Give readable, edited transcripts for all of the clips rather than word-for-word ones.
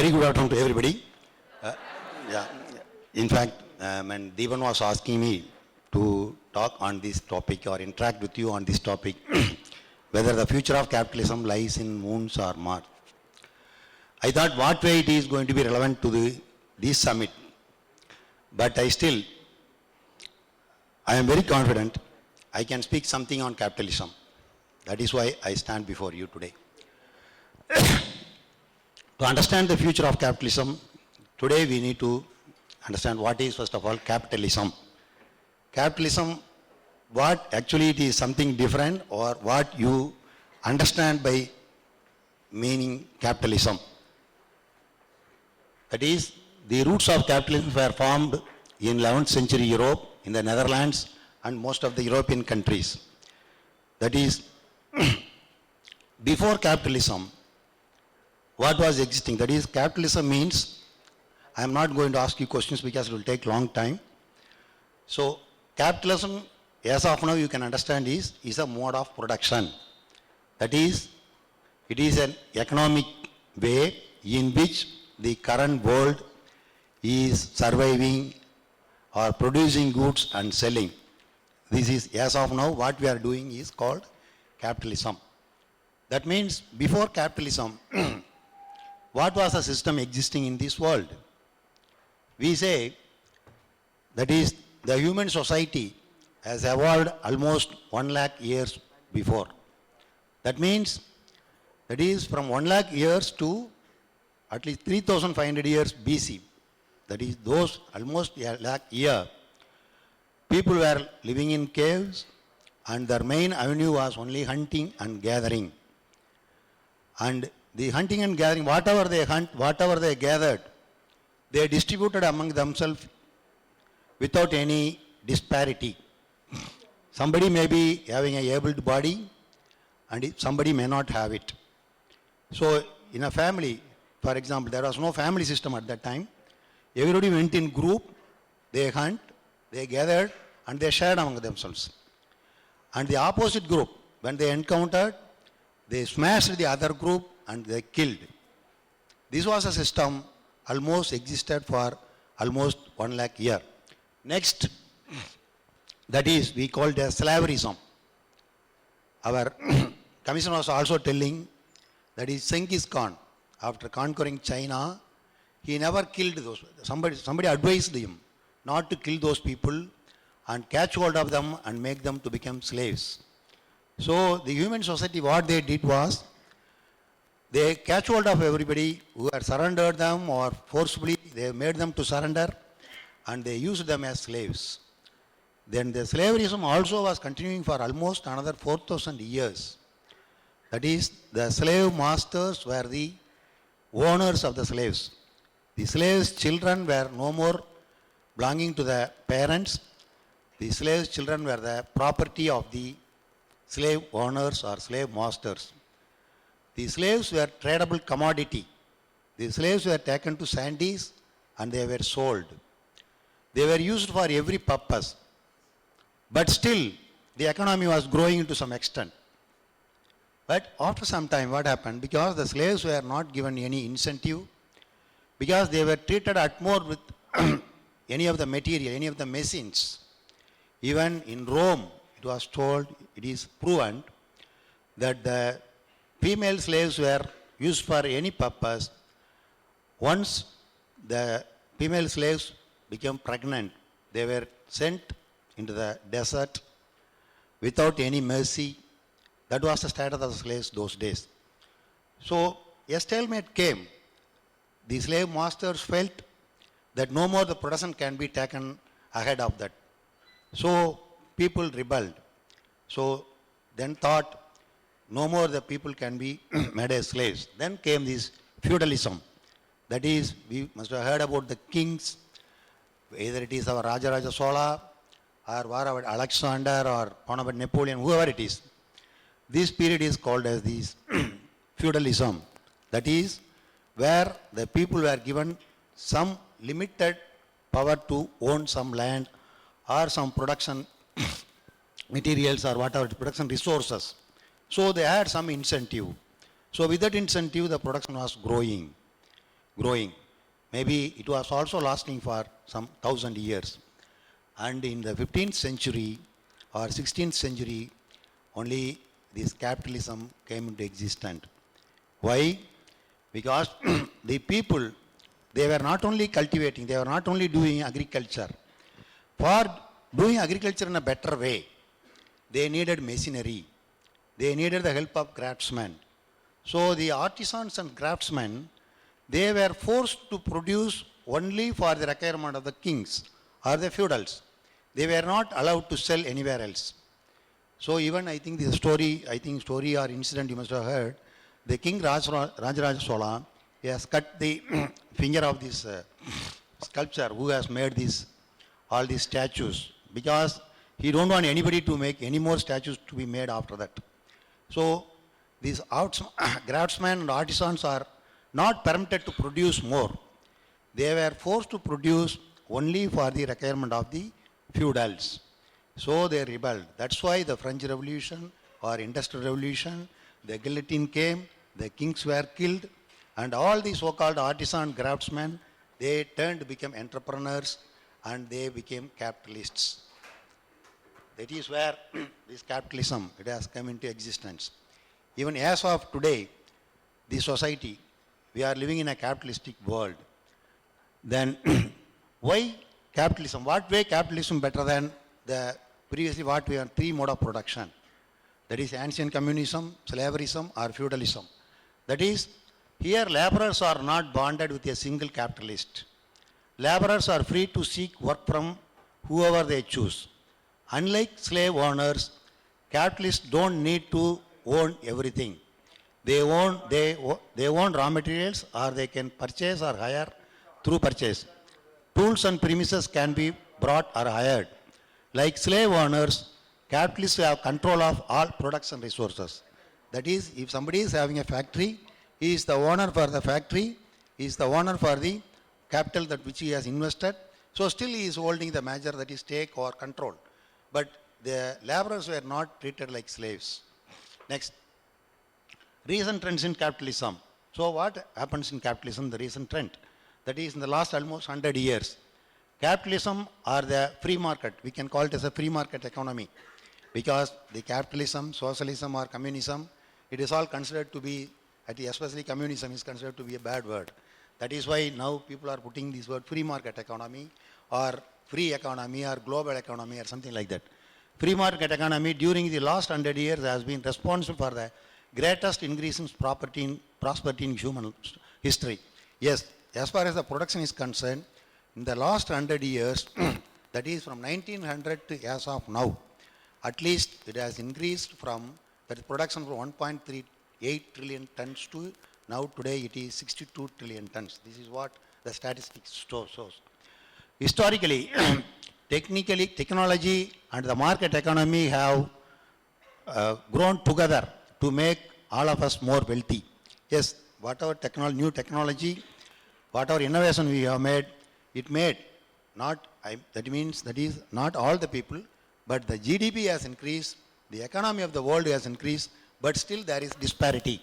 Very good afternoon to everybody. Yeah, in fact, when Deepan was asking me to talk on this topic or interact with you on this topic, whether the future of capitalism lies in moons or Mars, I thought what way it is going to be relevant to this summit. But I am very confident I can speak something on capitalism. That is why I stand before you today. To understand the future of capitalism, today we need to understand what is, first of all, capitalism. Capitalism, what actually it is something different, or what you understand by meaning capitalism. That is, the roots of capitalism were formed in 11th century Europe, in the Netherlands, and most of the European countries. That is, before capitalism, what was existing? That is, capitalism means, I am not going to ask you questions because it will take long time. So, capitalism, as of now you can understand, is a mode of production. That is, it is an economic way in which the current world is surviving or producing goods and selling. This is, as of now, what we are doing is called capitalism. That means, before capitalism, what was the system existing in this world? We say, that is, the human society has evolved almost 1 lakh years before. That means, that is from 1 lakh years to at least 3,500 years BC. That is, those almost a lakh year, people were living in caves, and their main avenue was only hunting and gathering. And the hunting and gathering, whatever they hunt, whatever they gathered, they distributed among themselves without any disparity. Somebody may be having a abled body, and somebody may not have it. So, in a family, for example, there was no family system at that time. Everybody went in group, they hunt, they gathered, and they shared among themselves. And the opposite group, when they encountered, they smashed the other group and they killed. This was a system almost existed for almost 1 lakh year. Next, that is, we call it as slaverism. Our commissioner was also telling that is Genghis Khan, after conquering China, he never killed those. Somebody advised him not to kill those people and catch hold of them and make them to become slaves. So the human society, what they did was, they catch hold of everybody who had surrendered them or forcibly they made them to surrender, and they used them as slaves. Then the slaverism also was continuing for almost another 4,000 years. That is, the slave masters were the owners of the slaves. The slaves' children were no more belonging to the parents. The slaves' children were the property of the slave owners or slave masters. The slaves were tradable commodity. The slaves were taken to Sandys and they were sold. They were used for every purpose. But still, the economy was growing to some extent. But after some time, what happened? Because the slaves were not given any incentive, because they were treated at more with any of the material, any of the machines. Even in Rome, it was told, it is proven, that the female slaves were used for any purpose. Once the female slaves became pregnant, they were sent into the desert without any mercy. That was the status of the slaves those days. So a stalemate came. The slave masters felt that no more the production can be taken ahead of that. So people rebelled. So then thought, no more the people can be made as slaves. Then came this feudalism. That is, we must have heard about the kings, either it is our Rajaraja Sola, or whatever, Alexander, or Bonaparte, Napoleon, whoever it is. This period is called as this feudalism. That is, where the people were given some limited power to own some land or some production materials or whatever, production resources. So they had some incentive. So with that incentive, the production was growing. growing. Maybe it was also lasting for some 1,000 years. And in the 15th century or 16th century, only this capitalism came into existence. Why? Because the people, they were not only cultivating, they were not only doing agriculture. For doing agriculture in a better way, they needed machinery. They needed the help of craftsmen. So the artisans and craftsmen, they were forced to produce only for the requirement of the kings or the feudals. They were not allowed to sell anywhere else. So even I think the story or incident you must have heard, the king Rajaraja Chola, he has cut the finger of this sculptor who has made all these statues, because he don't want anybody to make any more statues to be made after that. So these craftsmen and artisans are not permitted to produce more. They were forced to produce only for the requirement of the feudals. So they rebelled. That's why the French Revolution or Industrial Revolution, the guillotine came, the kings were killed, and all these so-called artisan craftsmen, they turned to become entrepreneurs and they became capitalists. That is where this capitalism, it has come into existence. Even as of today, the society, we are living in a capitalistic world. Then why capitalism? What way capitalism better than the previously what we have 3 mode of production? That is ancient communism, slaverism or feudalism. That is, here laborers are not bonded with a single capitalist. Laborers are free to seek work from whoever they choose. Unlike slave owners, capitalists don't need to own everything. They own raw materials, or they can purchase or hire through purchase. Tools and premises can be brought or hired. Like slave owners, capitalists have control of all products and resources. That is, if somebody is having a factory, he is the owner for the factory, he is the owner for the capital that which he has invested. So still he is holding the major, that is stake or control. But the laborers were not treated like slaves. Next, recent trends in capitalism. So what happens in capitalism, the recent trend? That is in the last almost 100 years. Capitalism or the free market, we can call it as a free market economy, because the capitalism, socialism or communism, it is all considered to be, especially communism is considered to be a bad word. That is why now people are putting this word free market economy or free economy or global economy or something like that. Free market economy during the last 100 years has been responsible for the greatest increase in prosperity in human history. Yes, as far as the production is concerned, in the last 100 years, that is from 1900 to as of now, at least it has increased from, that is production from 1.38 trillion tons to now today it is 62 trillion tons. This is what the statistics shows. Historically, technology and the market economy have grown together to make all of us more wealthy. Yes, whatever new technology, whatever innovation we have made, it made that means that is not all the people, but the GDP has increased, the economy of the world has increased, but still there is disparity.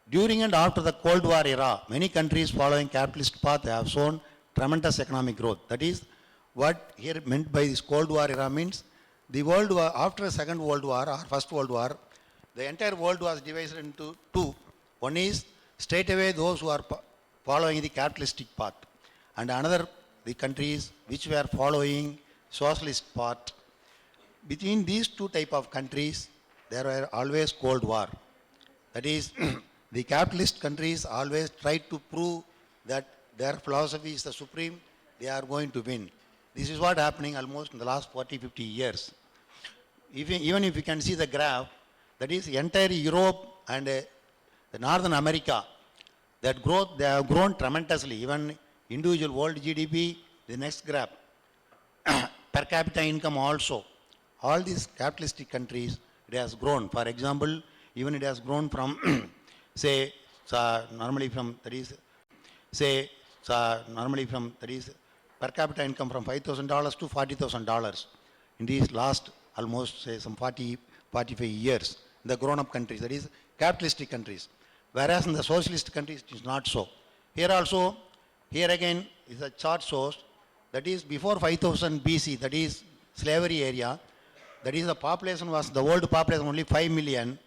During and after the Cold War era, many countries following capitalist path have shown tremendous economic growth. That is what here meant by this Cold War era means the world war, after the Second World War or First World War, the entire world was divided into 2. One is straight away those who are following the capitalistic path, and another the countries which were following socialist path. Between these 2 type of countries, there were always Cold War. That is, the capitalist countries always tried to prove that their philosophy is the supreme, they are going to win. This is what happening almost in the last 40, 50 years. Even if you can see the graph, that is entire Europe and the Northern America, that growth, they have grown tremendously. Even individual world GDP, the next graph, per capita income also. All these capitalistic countries, it has grown. For example, even it has grown from, normally from per capita income from $5,000 to $40,000 in these last almost some 40, 45 years in the grown-up countries, that is capitalistic countries. Whereas in the socialist countries, it is not so. Here also, here again is a chart shows that is before 5000 BC, that is slavery area, that is the population was, the world population only 5 million,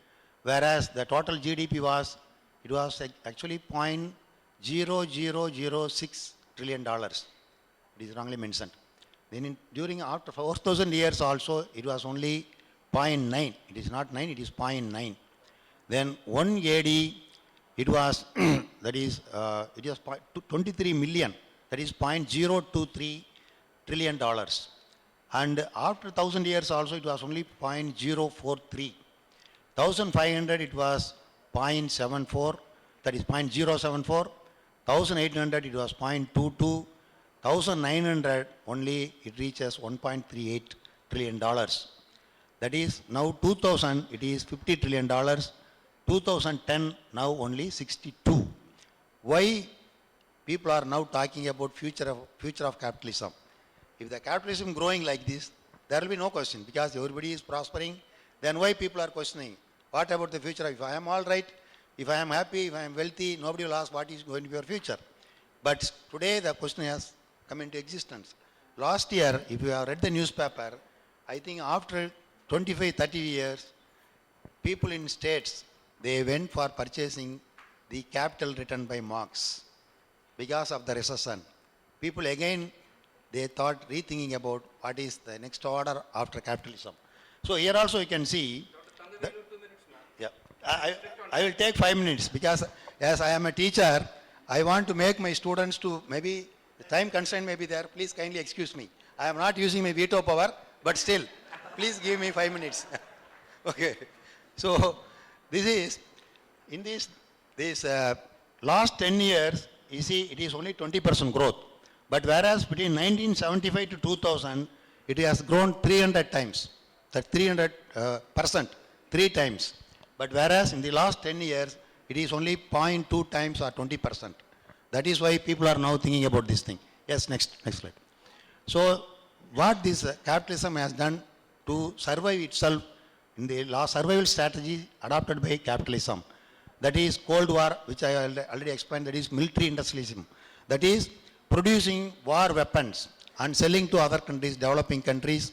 whereas the total GDP was, it was actually $0.0006 trillion. It is wrongly mentioned. Then during after 4,000 years also, it was only 0.9. It is not 9, it is 0.9. Then 1 AD, it was, that is, it was 23 million, that is $0.023 trillion. And after 1,000 years also, it was only 0.043. 1,500, it was 0.74, that is 0.074. 1,800, it was 0.22. 1,900, only it reaches $1.38 trillion. That is now 2000, it is $50 trillion. 2010, now only 62. Why people are now talking about future of capitalism? If the capitalism growing like this, there will be no question because everybody is prospering. Then why people are questioning? What about the future? If I am all right, if I am happy, if I am wealthy, nobody will ask what is going to be your future. But today the question has come into existence. Last year, if you have read the newspaper, I think after 25-30 years, people in states, they went for purchasing the capital written by Marx because of the recession. People again, they thought rethinking about what is the next order after capitalism. So here also you can see, that, yeah, I will take 5 minutes because as I am a teacher, I want to make my students to, maybe the time constraint may be there, please kindly excuse me. I am not using my veto power, but still, please give me 5 minutes. Okay. So this is, in this last 10 years, you see it is only 20% growth. But whereas between 1975 to 2000, it has grown 300 times. That 300%, 3 times. But whereas in the last 10 years, it is only 0.2 times or 20%. That is why people are now thinking about this thing. Yes, next slide. So what this capitalism has done to survive itself in the last survival strategy adopted by capitalism. That is Cold War, which I already explained, that is military industrialism. That is producing war weapons and selling to other countries, developing countries,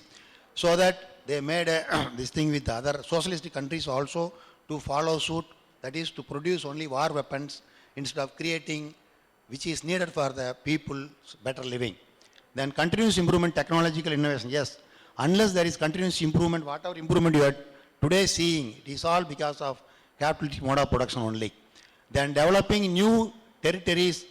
so that they made this thing with other socialist countries also to follow suit. That is to produce only war weapons instead of creating which is needed for the people's better living. Then continuous improvement, technological innovation. Yes, unless there is continuous improvement, whatever improvement you are today seeing, it is all because of capitalist mode of production only. Then developing new territories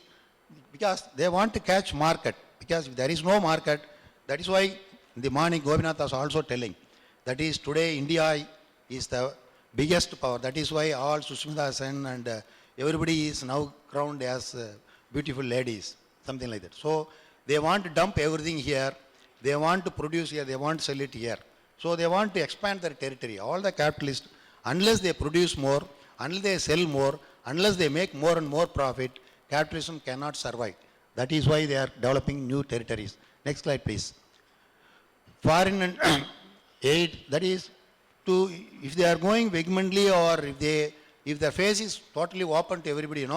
because they want to catch market. Because if there is no market, that is why in the morning Gopinath was also telling, that is today India is the biggest power. That is why all Sushmita Sen and everybody is now crowned as beautiful ladies, something like that. So they want to dump everything here, they want to produce here, they want to sell it here. So they want to expand their territory. All the capitalists, unless they produce more, unless they sell more, unless they make more and more profit, capitalism cannot survive. That is why they are developing new territories. Next slide, please. Foreign aid, that is to, if they are going vehemently or if their face is totally open to everybody,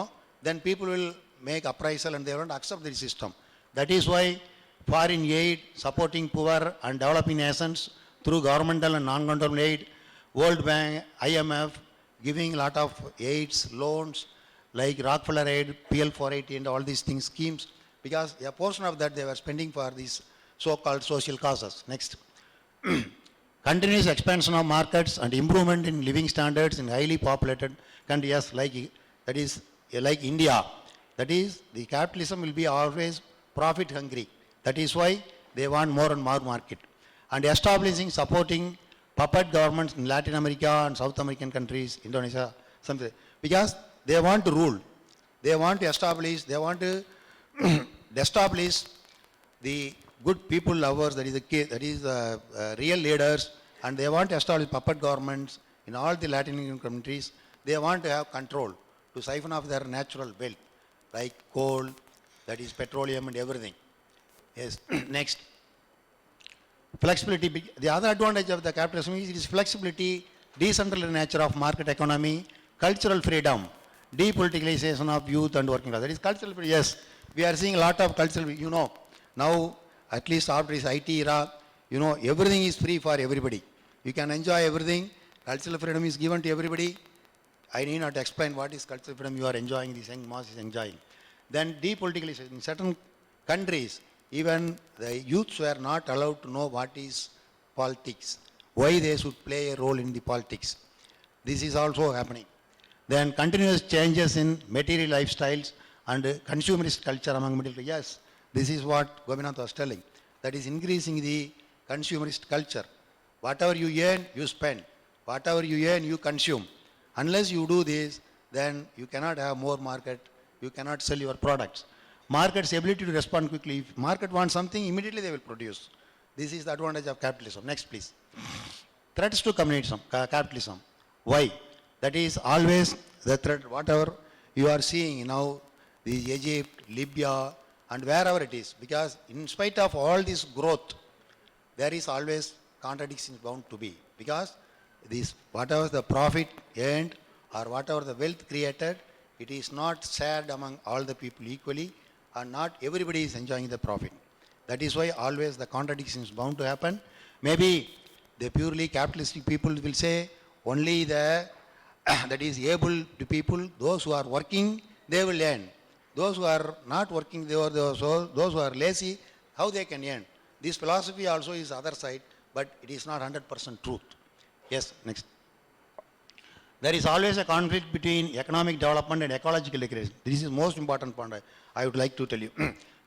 then people will make uprisal and they won't accept the system. That is why foreign aid, supporting poor and developing nations through governmental and non-governmental aid, World Bank, IMF, giving a lot of aids, loans, like Rockefeller aid, PL 480 and all these things, schemes, because a portion of that they were spending for these so-called social causes. Next. Continuous expansion of markets and improvement in living standards in highly populated countries like India. That is, the capitalism will be always profit hungry. That is why they want more and more market. And establishing, supporting puppet governments in Latin America and South American countries, Indonesia, something, because they want to rule. They want to establish, establish the good people lovers, that is real leaders, and they want to establish puppet governments in all the Latin American countries. They want to have control to siphon off their natural wealth, like coal, that is petroleum and everything. Yes, next. Flexibility. The other advantage of the capitalism is its flexibility, decentralized nature of market economy, cultural freedom. depoliticalization of youth and working class. That is cultural freedom. Yes, we are seeing a lot of cultural, now at least after this IT era, everything is free for everybody. You can enjoy everything. Cultural freedom is given to everybody. I need not explain what is cultural freedom you are enjoying, this young mass is enjoying. Then depoliticalization. In certain countries, even the youths were not allowed to know what is politics, why they should play a role in the politics. This is also happening. Then continuous changes in material lifestyles and consumerist culture among middle class. Yes, this is what Gopinath was telling. That is increasing the consumerist culture. Whatever you earn, you spend. Whatever you earn, you consume. Unless you do this, then you cannot have more market. You cannot sell your products. Market's ability to respond quickly. If market wants something, immediately they will produce. This is the advantage of capitalism. Next, please. Threats to communism, capitalism. Why? That is always the threat. Whatever you are seeing now, the Egypt, Libya, and wherever it is, because in spite of all this growth, there is always contradictions bound to be. Because this, whatever the profit earned or whatever the wealth created, it is not shared among all the people equally, and not everybody is enjoying the profit. That is why always the contradiction is bound to happen. Maybe the purely capitalistic people will say only the that is able to people, those who are working, they will earn. Those who are not working, those who are lazy, how they can earn. This philosophy also is other side, but it is not 100% truth. Yes, next. There is always a conflict between economic development and ecological degradation. This is most important point I would like to tell you.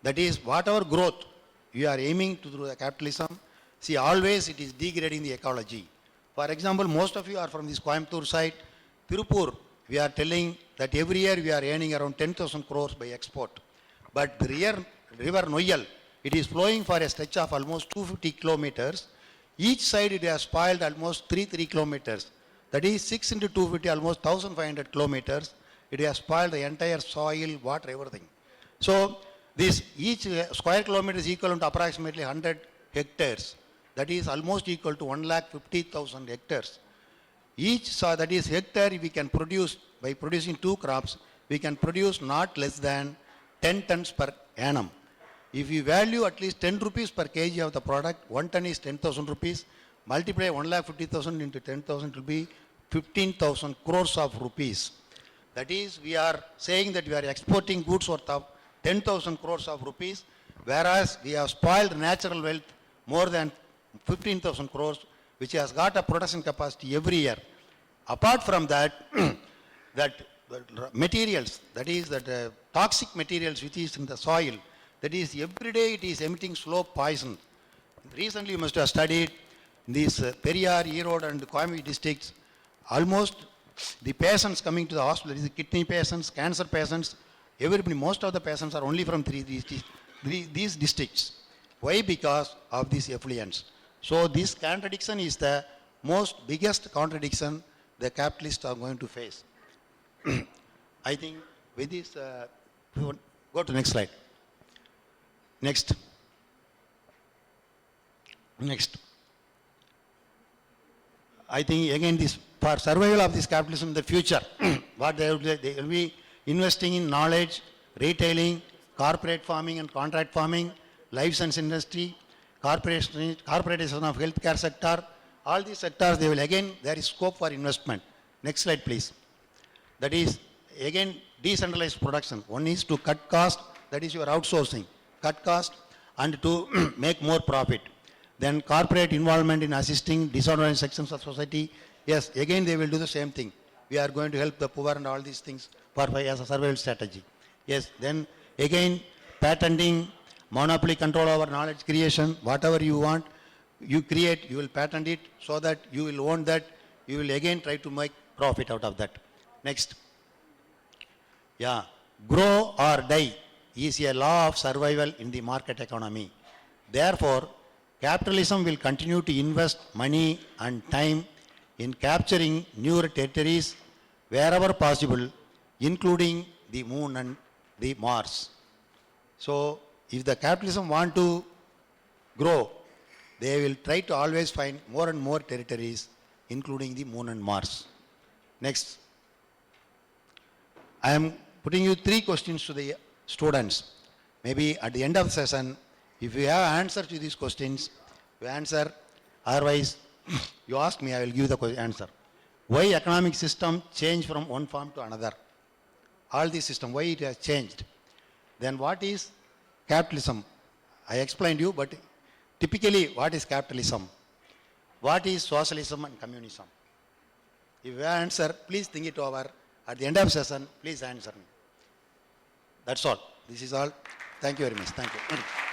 That is, whatever growth you are aiming to through the capitalism, see, always it is degrading the ecology. For example, most of you are from this Coimbatore side. Tirupur, we are telling that every year we are earning around 10,000 crores by export. But the river Noyal, it is flowing for a stretch of almost 250 kilometers. Each side it has spoiled almost 3 kilometers. That is 6 into 250, almost 1,500 kilometers. It has spoiled the entire soil, water, everything. So this each square kilometer is equal to approximately 100 hectares. That is almost equal to 1,50,000 hectares. Each, that is hectare, we can produce, by producing 2 crops, we can produce not less than 10 tons per annum. If you value at least 10 rupees per kg of the product, 1 ton is 10,000 rupees, multiply 1,50,000 into 10,000, it will be 15,000 crores of rupees. That is, we are saying that we are exporting goods worth of 10,000 crores of rupees, whereas we have spoiled natural wealth more than 15,000 crores, which has got a production capacity every year. Apart from that, that materials, that is that toxic materials which is in the soil, that is every day it is emitting slow poison. Recently you must have studied these Periyar, Erode and Coimbatore districts, almost the patients coming to the hospital, is kidney patients, cancer patients, everybody, most of the patients are only from these districts. Why? Because of this effluents. So this contradiction is the most biggest contradiction the capitalists are going to face. I think with this, go to the next slide. Next. I think again this, for survival of this capitalism in the future, what they will be investing in knowledge, retailing, corporate farming and contract farming, life science industry, corporatization of healthcare sector, all these sectors, they will again, there is scope for investment. Next slide, please. That is, again, decentralized production. One is to cut cost, that is your outsourcing, cut cost, and to make more profit. Then corporate involvement in assisting disadvantaged sections of society. Yes, again, they will do the same thing. We are going to help the poor and all these things as a survival strategy. Yes, then again, patenting, monopoly control over knowledge creation, whatever you want, you create, you will patent it so that you will own that, you will again try to make profit out of that. Next. Yeah, grow or die is a law of survival in the market economy. Therefore, capitalism will continue to invest money and time in capturing newer territories wherever possible, including the moon and the Mars. So, if the capitalism want to grow, they will try to always find more and more territories, including the moon and Mars. Next. I am putting you 3 questions to the students. Maybe at the end of the session, if you have answer to these questions, you answer. Otherwise, you ask me, I will give the answer. Why economic system changed from one form to another? All the system, why it has changed? Then what is capitalism? I explained you, but typically what is capitalism? What is socialism and communism? If you have answer, please think it over. At the end of session, please answer me. That's all. This is all. Thank you very much. Thank you.